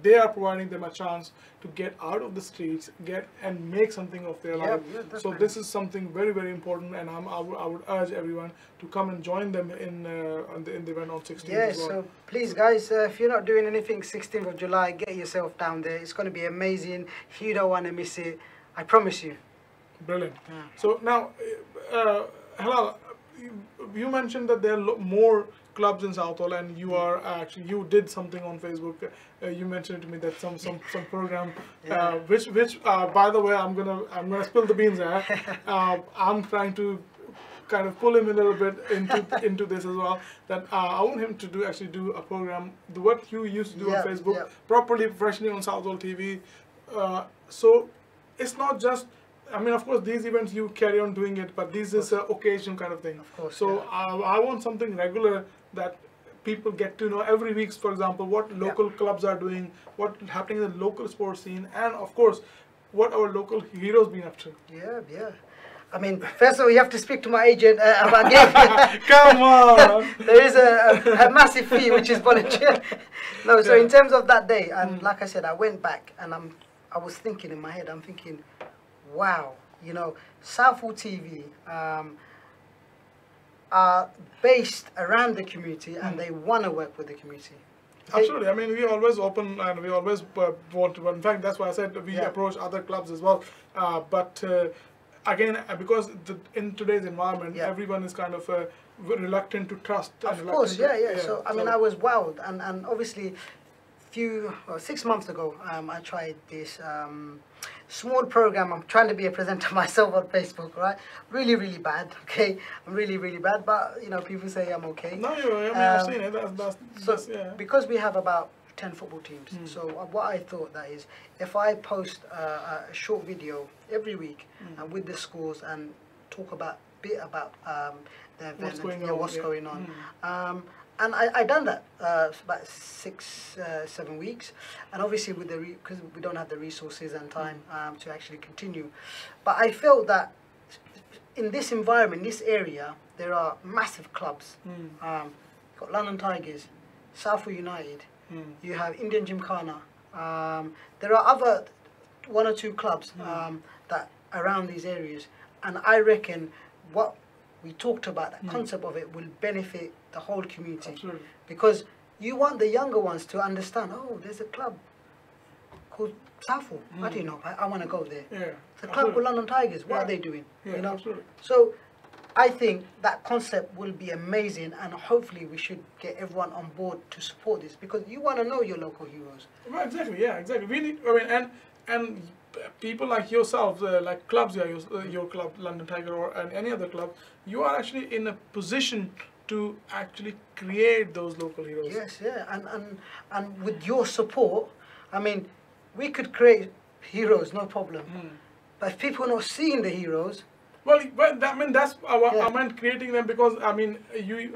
they are providing them a chance to get out of the streets, and make something of their life. So this is something very important, and I would urge everyone to come and join them in the event on 16th. Yeah, as well. so please guys, if you're not doing anything 16th of July, get yourself down there. It's going to be amazing. You don't want to miss it, I promise you. Brilliant. So now, Halal, you mentioned that there are more clubs in Southall, and you are actually, you did something on Facebook. You mentioned to me that some program, which by the way, I'm gonna spill the beans there. I'm trying to kind of pull him a little bit into this as well. That I want him to do a program, what you used to do on Facebook, properly, professionally on Southall TV. So it's not just, I mean, of course, these events you carry on doing it, but this is an occasional kind of thing. Of course, so I want something regular that people get to know every week, for example, what local clubs are doing, what's happening in the local sports scene, and of course, what our local heroes been up to. Yeah. I mean, first of all, you have to speak to my agent about getting. Come on! There is a massive fee, which is volunteer. No, so in terms of that day, and like I said, I went back, and I was thinking in my head, I'm thinking, wow, you know, Southall TV are based around the community, and they want to work with the community. Absolutely. I mean, we always open, and we always want to. In fact, that's why I said we approach other clubs as well. But again, because in today's environment, everyone is kind of reluctant to trust. Of course, yeah. So I mean, I was wild, and obviously, 6 months ago, I tried this small program. I'm trying to be a presenter myself on Facebook, right? Really bad. Okay, I'm really bad. But you know, people say I'm okay. No, I've seen it. Because we have about 10 football teams. So what I thought that is, if I post a short video every week with the scores and talk a bit about the event, what's going on. And I done that about 6-7 weeks, and obviously with because we don't have the resources and time to actually continue. But I felt that in this environment, this area, there are massive clubs. You've got London Tigers, Southall United, you have Indian Gymkhana. There are other 1 or 2 clubs that around these areas, and I reckon what we talked about, the concept of it, will benefit the whole community. Absolutely. Because you want the younger ones to understand, oh, there's a club called Southall. I don't know, I want to go there. Yeah. The club called London Tigers, what are they doing? Yeah, you know? absolutely. So I think that concept will be amazing, and hopefully we should get everyone on board to support this, because you want to know your local heroes. Well, exactly. Yeah, exactly. We need. I mean, and people like yourselves, like clubs, your club, London Tiger, or any other club, you are actually in a position to actually create those local heroes. Yes, yeah, and with your support, I mean, we could create heroes, no problem. But if people are not seeing the heroes, well, I mean, that's I meant creating them, because I mean,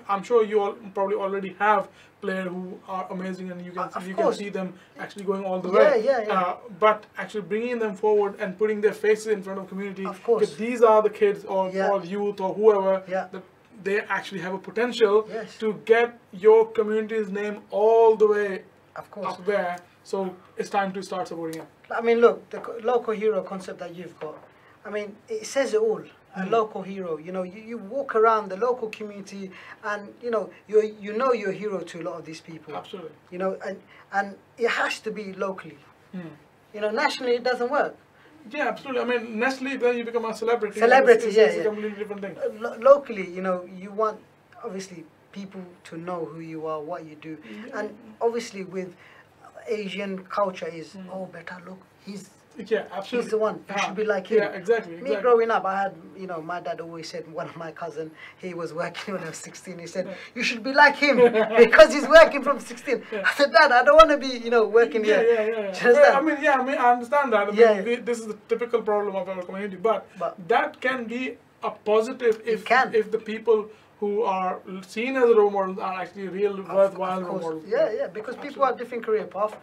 I'm sure you all probably already have players who are amazing, and you can see them actually going all the way. Yeah. But actually bringing them forward and putting their faces in front of community. Of course. Because these are the kids or youth or whoever that they actually have a potential to get your community's name all the way up there. So it's time to start supporting them. I mean, look, the local hero concept that you've got, I mean, it says it all. A local hero, you know, you walk around the local community, and you know you're a hero to a lot of these people. Absolutely. You know, and it has to be locally. You know, nationally it doesn't work. Yeah, absolutely. I mean, nationally, then you become a celebrity. It's a completely different thing. Locally, you know, you want obviously people to know who you are, what you do, and obviously with Asian culture is better look. He's absolutely. He's the one. You should be like him. Yeah, exactly. Me growing up, I had, you know, my dad always said, one of my cousins, he was working when I was 16. He said, you should be like him because he's working from 16. I said, Dad, I don't want to be, you know, working here. Well, I understand that. I mean, this is the typical problem of our community, but that can be a positive if the people who are seen as role models are actually real worthwhile role models. Yeah, because people have different career paths.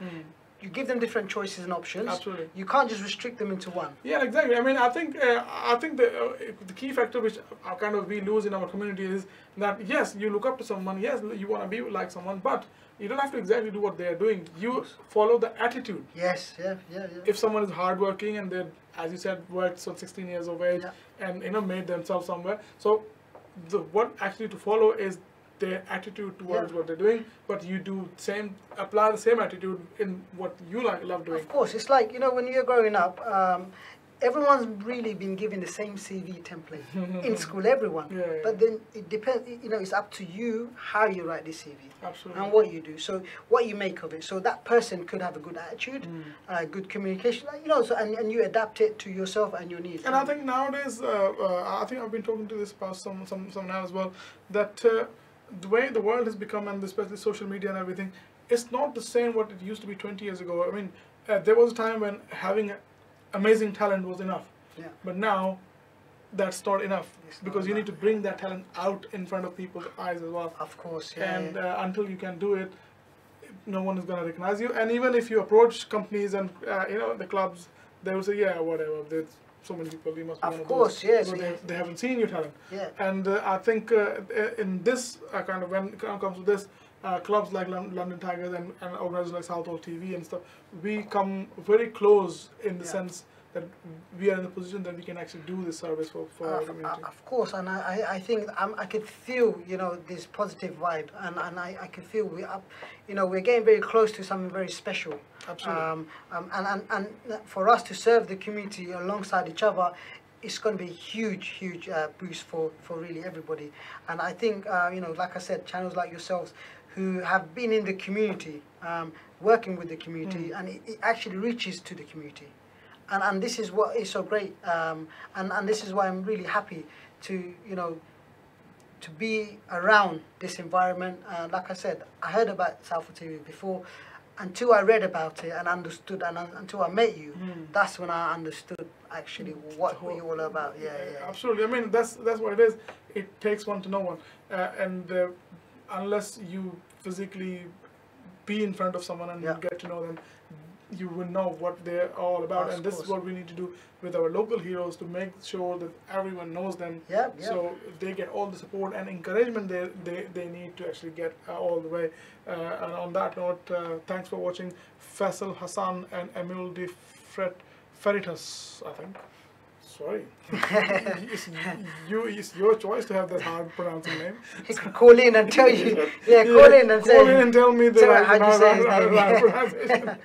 You give them different choices and options. Absolutely. You can't just restrict them into one. Yeah, exactly. I mean, I think the key factor which kind of we lose in our community is that yes, you look up to someone, yes, you want to be like someone, but you don't have to exactly do what they are doing. You follow the attitude. Yes, yeah. If someone is hardworking and they, as you said, worked till 16 years of age and made themselves somewhere, so what actually to follow is their attitude towards what they're doing, but you do apply the same attitude in what you love doing. Of course, it's like, you know, when you're growing up, everyone's really been given the same CV template in school, everyone. But then it depends, you know, it's up to you how you write this CV. Absolutely. And what you do. So what you make of it. So that person could have a good attitude, good communication, you know, so and you adapt it to yourself and your needs. And I think nowadays, I think I've been talking to this about some now as well, that the way the world has become, and especially social media and everything, it's not the same what it used to be 20 years ago. I mean, there was a time when having amazing talent was enough. But now, that's not enough, because you need to bring that talent out in front of people's eyes as well. Of course, And until you can do it, no one is going to recognize you. And even if you approach companies and you know, the clubs, they will say, yeah, whatever. There's so many people, you must be one of those. Yes. They haven't seen your talent. And I think in this kind of, when it comes to this, clubs like London Tigers and organizations like Southall TV and stuff, we come very close in the sense that we are in the position that we can actually do this service for our community. Of course, and I think I could feel, you know, this positive vibe, and I could feel we're getting very close to something very special. Absolutely. And for us to serve the community alongside each other, it's going to be a huge boost for really everybody. And I think, you know, like I said, channels like yourselves who have been in the community, working with the community, and it actually reaches to the community. And this is what is so great, and this is why I'm really happy to, you know, to be around this environment. Like I said, I heard about Southall TV before. Until I read about it and understood, and until I met you, that's when I understood actually what you're all about. Yeah. Absolutely. I mean, that's what it is. It takes one to know one, and unless you physically be in front of someone and get to know them, you will know what they're all about. Of And this is course. what we need to do with our local heroes to make sure that everyone knows them. Yep, yep. So they get all the support and encouragement they need to actually get all the way. And on that note, thanks for watching Faisal Hassan and Emil de Feritas, I think. Sorry. It's your choice to have that hard pronouncing name. He could call in and tell you. Yeah, call in and call in and tell me the how you say his name. right pronunciation.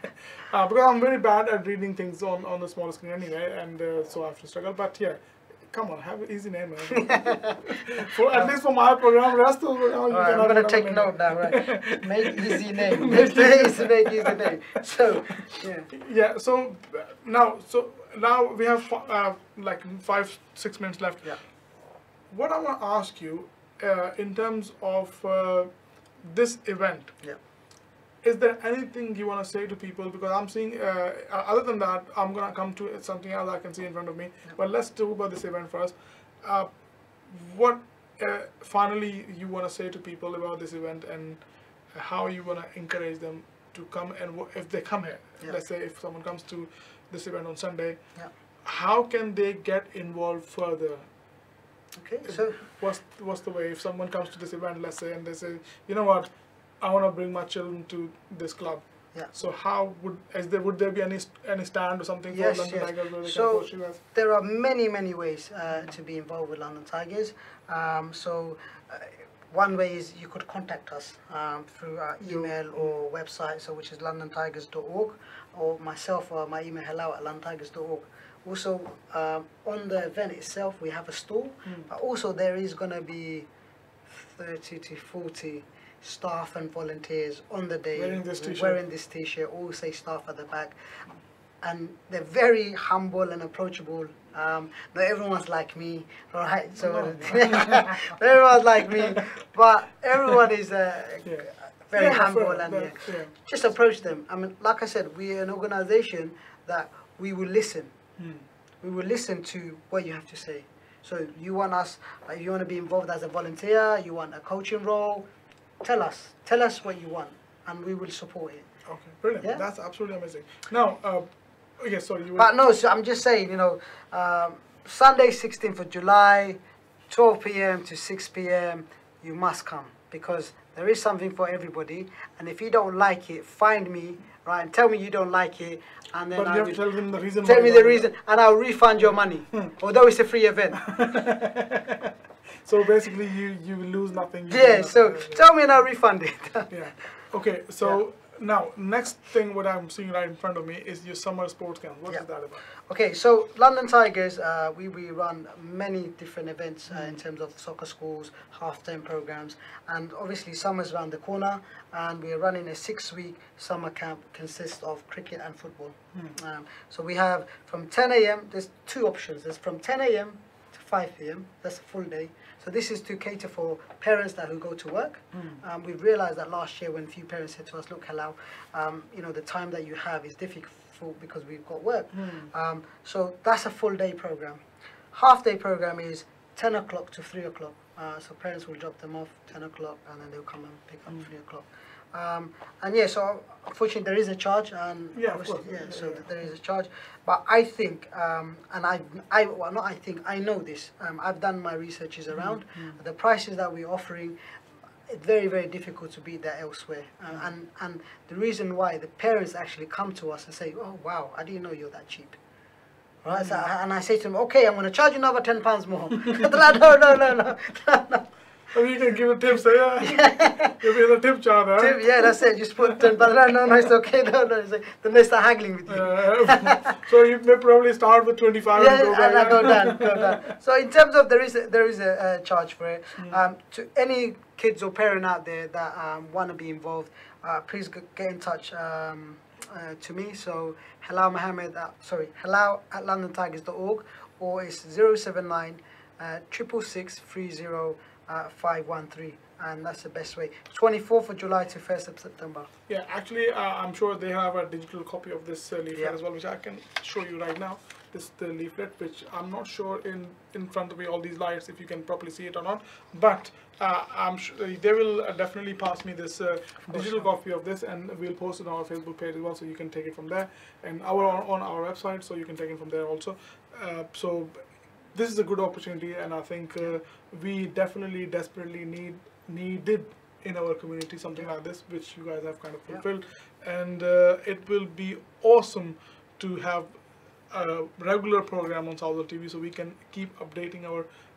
Because I'm very bad at reading things on the small screen anyway, and so I have to struggle. But yeah, come on, have an easy name. Man. At least for my program, rest of the program, you I'm going to take note now, right? Make easy name. Next day is to make easy name. So, yeah. Yeah, so now we have like 5-6 minutes left. Yeah. What I want to ask you in terms of this event, Yeah. is there anything you want to say to people? Because I'm seeing, other than that, I'm going to come to something else I can see in front of me. Yeah. But let's talk about this event first. What finally you want to say to people about this event, and how you want to encourage them to come, and if they come here, Yeah. let's say if someone comes to this event on Sunday, Yeah. how can they get involved further? Okay, so What's the way if someone comes to this event, let's say, and they say, you know what, I want to bring my children to this club. Yeah. So how would there be any stand or something Yes, for London yes. Tigers where they So can approach you guys? there are many ways to be involved with London Tigers. One way is you could contact us through our email or website, so which is londontigers.org, or myself, my email hello@londontigers.org. Also, on the event itself, we have a stall, but also there is going to be 30 to 40 staff and volunteers on the day wearing this t-shirt, all say staff at the back, and they're very humble and approachable. Not everyone's like me, right? So not everyone's like me, but everyone is very humble and just approach them. I mean, like I said, we're an organization that we will listen. We will listen to what you have to say. So you want us, you want to be involved as a volunteer, you want a coaching role, tell us what you want, and we will support it. Okay, brilliant. Yeah? That's absolutely amazing. Now, yes, sorry, you were... But no, so I'm just saying, you know, Sunday 16th of July, 12 p.m. to 6 p.m, you must come, because there is something for everybody, and if you don't like it, find me, right, and tell me you don't like it, and then But you have to tell them the reason. tell me the reason, and I'll refund your money, although it's a free event. So basically, you will lose nothing. Yeah, so tell me and I'll refund it. Yeah. Okay, so now, next thing what I'm seeing right in front of me is your summer sports camp. What is that about? Okay, so London Tigers, we run many different events in terms of soccer schools, half-term programs, and obviously summer's around the corner, and we're running a 6-week summer camp, consists of cricket and football. So we have from 10 a.m, there's two options. There's from 10 a.m. to 5 p.m, that's a full day. So this is to cater for parents who go to work. We've realized that last year when a few parents said to us, look, hello, you know, the time that you have is difficult because we've got work. So that's a full day program. Half day program is 10 o'clock to 3 o'clock. So parents will drop them off 10 o'clock and then they'll come and pick up 3 o'clock. And yeah, so unfortunately there is a charge, and so there is a charge. But I think, and I know this. I've done my researches around the prices that we're offering. It's very difficult to beat that elsewhere. And the reason why the parents actually come to us and say, "Oh wow, I didn't know you're that cheap." Right? So, and I say to them, "Okay, I'm going to charge you another £10 more." No. So you can give a tip, say, give me the tip jar there. Tip, yeah, that's it. Just put 10 pounds. No, it's okay. No. It's like, then they start haggling with you. So you may probably start with 25 and go and I go down. So in terms of there is a charge for it. To any kids or parent out there that want to be involved, please get in touch to me. So hello at londontigers.org, or it's 079 666 513, and that's the best way. 24th of July to 1st of September. Yeah, actually, I'm sure they have a digital copy of this leaflet as well, which I can show you right now. this the leaflet, which I'm not sure in front of me all these lights if you can properly see it or not, but I'm sure they will definitely pass me this digital copy of this, and we'll post it on our Facebook page as well, so you can take it from there, and on our website, so you can take it from there also. So this is a good opportunity, and I think we definitely desperately needed in our community something like this, which you guys have kind of fulfilled. And it will be awesome to have a regular program on Southall TV, so we can keep updating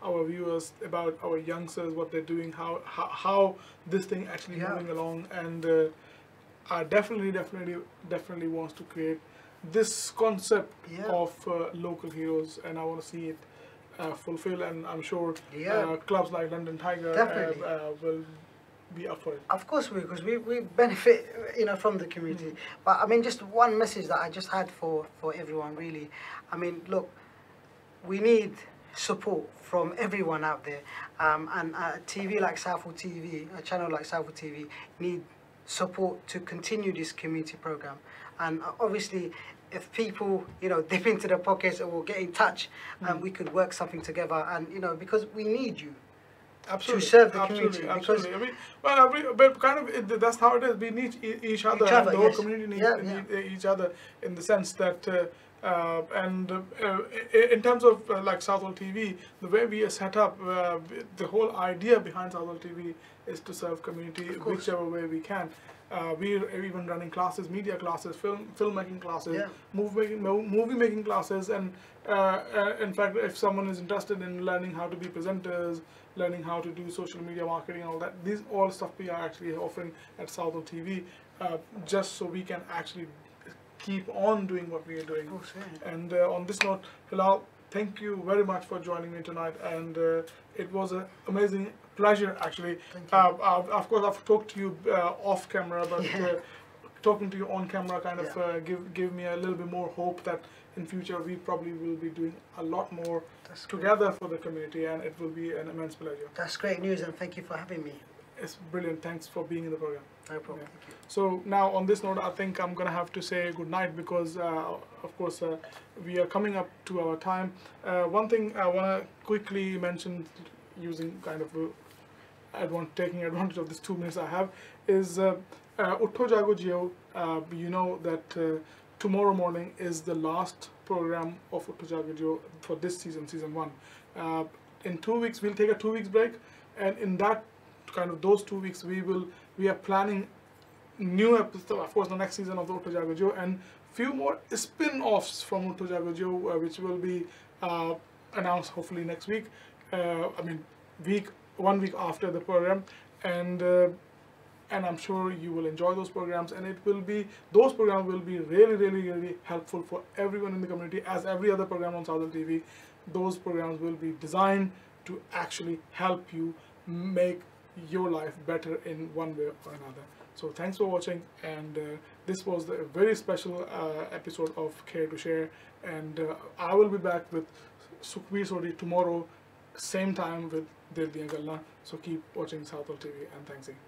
our viewers about our youngsters, what they're doing, how this thing actually moving along. And I definitely wants to create this concept of local heroes, and I want to see it fulfill, and I'm sure clubs like London Tiger will be up for it. Of course we, because we benefit, from the community. But I mean, just one message that I just had for everyone really. I mean, look, we need support from everyone out there, and a TV like Southall TV, a channel like Southall TV, need support to continue this community program. And obviously, if people, dip into their pockets or get in touch, and we could work something together, and because we need you. Absolutely. To serve the community. Absolutely. I mean, but kind of that's how it is. We need each other. And the whole community needs each other, in the sense that, in terms of like Southall TV, the way we are set up, the whole idea behind Southall TV is to serve community whichever way we can. We're even running classes, media classes, filmmaking classes, movie making classes, and in fact, if someone is interested in learning how to be presenters, learning how to do social media marketing and all that, these all stuff we are actually offering at Southall TV, just so we can actually keep on doing what we are doing. And on this note, Hilal, thank you very much for joining me tonight, and it was an amazing pleasure actually. Of course, I've talked to you off camera, but talking to you on camera kind of give me a little bit more hope that in future we probably will be doing a lot more together for the community, and it will be an immense pleasure. That's great news, and thank you for having me. It's brilliant. Thanks for being in the program. No problem. Thank you. So now on this note, I think I'm gonna have to say good night, because of course we are coming up to our time. One thing I want to quickly mention, using kind of taking advantage of this 2 minutes I have, is Utho Jago Jio. You know that tomorrow morning is the last program of Utho Jago Jio for this season 1. In 2 weeks we'll take a 2 weeks break, and in that those 2 weeks we are planning new episodes, of course the next season of the Utho Jago Jio, and few more spin-offs from Utho Jago Jio, which will be announced hopefully next week. I mean 1 week after the program, and I'm sure you will enjoy those programs, and those programs will be really helpful for everyone in the community, as every other program on Southall TV. Those programs will be designed to actually help you make your life better in one way or another. So thanks for watching, and this was the very special episode of Care to Share, and I will be back with Sukhbir Sodhi tomorrow, same time, with Dil Diyan Gallan. So keep watching Southall TV, and thanks again.